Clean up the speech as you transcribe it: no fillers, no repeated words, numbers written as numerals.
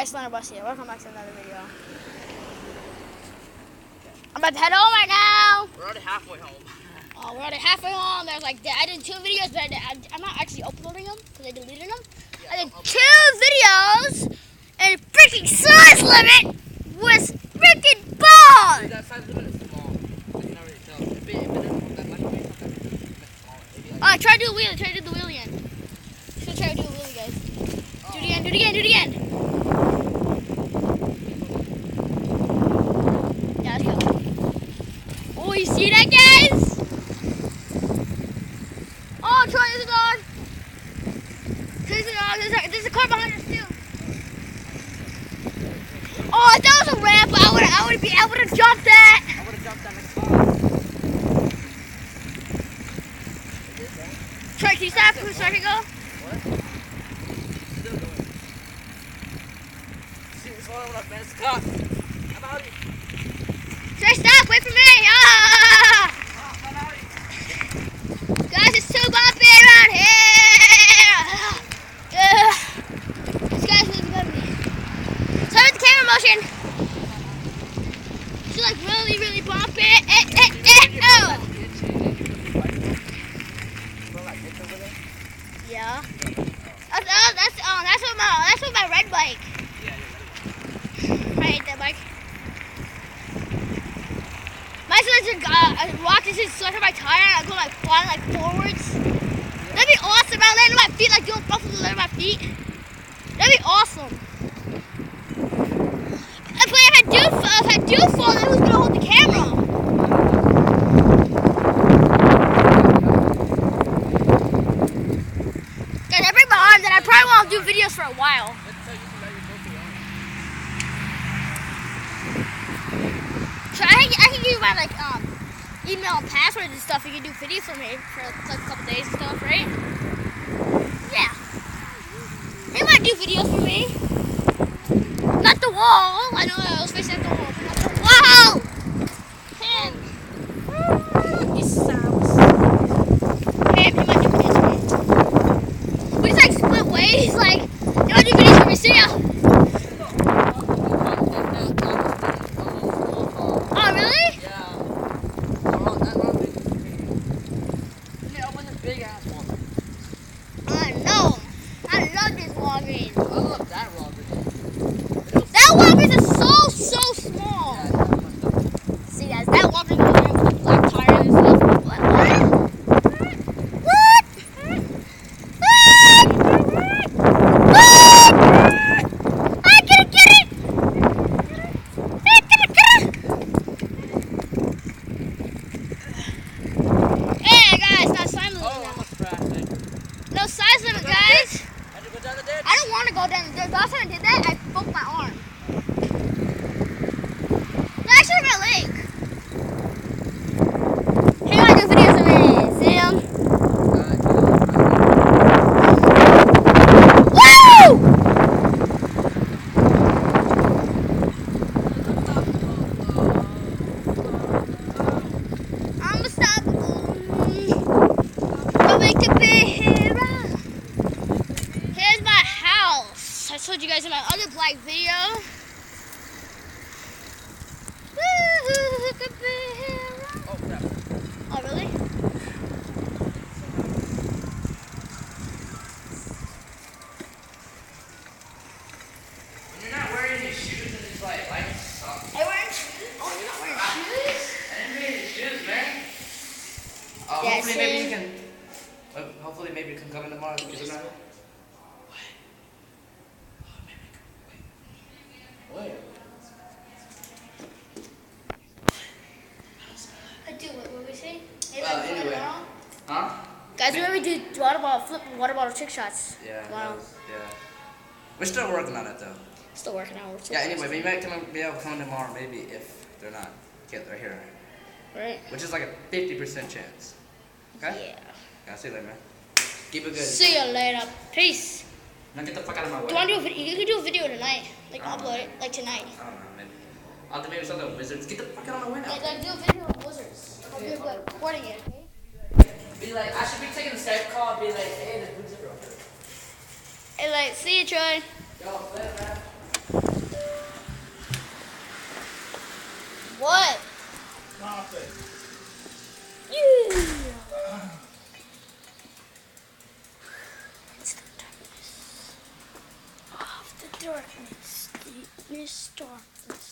guys, Slender Bus here. Welcome back to another video. I'm about to head home right now. We're already halfway home. Oh, we're already halfway home. There's like, I did 2 videos, but I'm not actually uploading them because I deleted them. Yeah, I did 2 videos, and the freaking size limit was freaking balls. Dude, that size limit is small. You can already tell. If it doesn't that much weight, sometimes it's smaller. Maybe like Try to do a wheelie. Try to do the wheelie again. Just try to do a wheelie, guys. Do it again. Do it again. Do it again. Yeah, let's go. Oh, you see that, guys? Oh, Troy, this is on. This is on. There's a car behind us too. Oh, if that was a ramp, I would have jumped that. I would have jumped on the car. Troy, can you stop so I can go? What? Still going. See, it's all over man. It's a cop. I'm out here. Troy, stop! Wait for me! Ah! I'm out here. Guys, it's too bumpy around here! This guy's really bumpy. Sorry with the camera motion. It's like really, really bumpy. Oh! Yeah. That's what my red bike. I hate that bike. Mine's like a rock is just stuck on my tire and I go like flying like forwards. That'd be awesome. I land on my feet like doing buffalo land on my feet. That'd be awesome. But if I do fall, then who's gonna hold the camera? Guys, I break my arm, then I probably won't do videos for a while. So I can give you my like email and passwords and stuff. You can do videos for me for like a couple days and stuff, right? Yeah. You might do videos for me. Not the wall. I know I was facing at the wall, but not the wall. Him. He sounds. Him. You might do videos for me. We just like split ways. Like you might do videos for me. See ya. Oh really? Big ass one. I know. I love this Walgreens. I love that Robert. That Walgreens is so small. See guys, that Walgreens is there with the black tire and stuff. What? I gotta get it! Hey guys, not size limit now. No size limit, guys. Had to go down the ditch. I don't want to go down the ditch. Last time I did that, I broke my arm. No, actually my leg. Hey, I do videos of me. See him? Woo! I'm unstoppable. I'll make a big hero. Here's my house. I told you guys in my other black video. Oh, crap. Oh, really? When you're not wearing any shoes and it's like life sucks. Are you wearing shoes? Oh, you're not wearing shoes? I didn't wear any shoes, man. Yeah, Hopefully maybe same. you can. Hopefully maybe you can come in tomorrow. Because we're not. Wait. I do. What we say? Anyway. Huh? Guys, remember we do water bottle trick shots. Yeah. Wow. Yeah. We're still working on it though. Still working out. Yeah. Anyway, but you might be able to come tomorrow, maybe if they're not right here, Right. which is like a 50% chance. Okay. Yeah. Yeah. See you later, man. Keep it good. See you later. Peace. Now get the fuck out of my way. Do you want to do a video? You can do a video tonight. Like I don't know. upload it like tonight. I don't know, maybe. I'll have to maybe something with wizards. Get the fuck out of my way now. Like do a video of Wizards. I'll be recording it. Okay. Be like, I should be taking a Skype call. Be like, hey, there's wizard. Hey, like, see you, Troy. Yo, later, man. What? Nothing. Yeah. It's the darkness. Of the darkness. Darkness.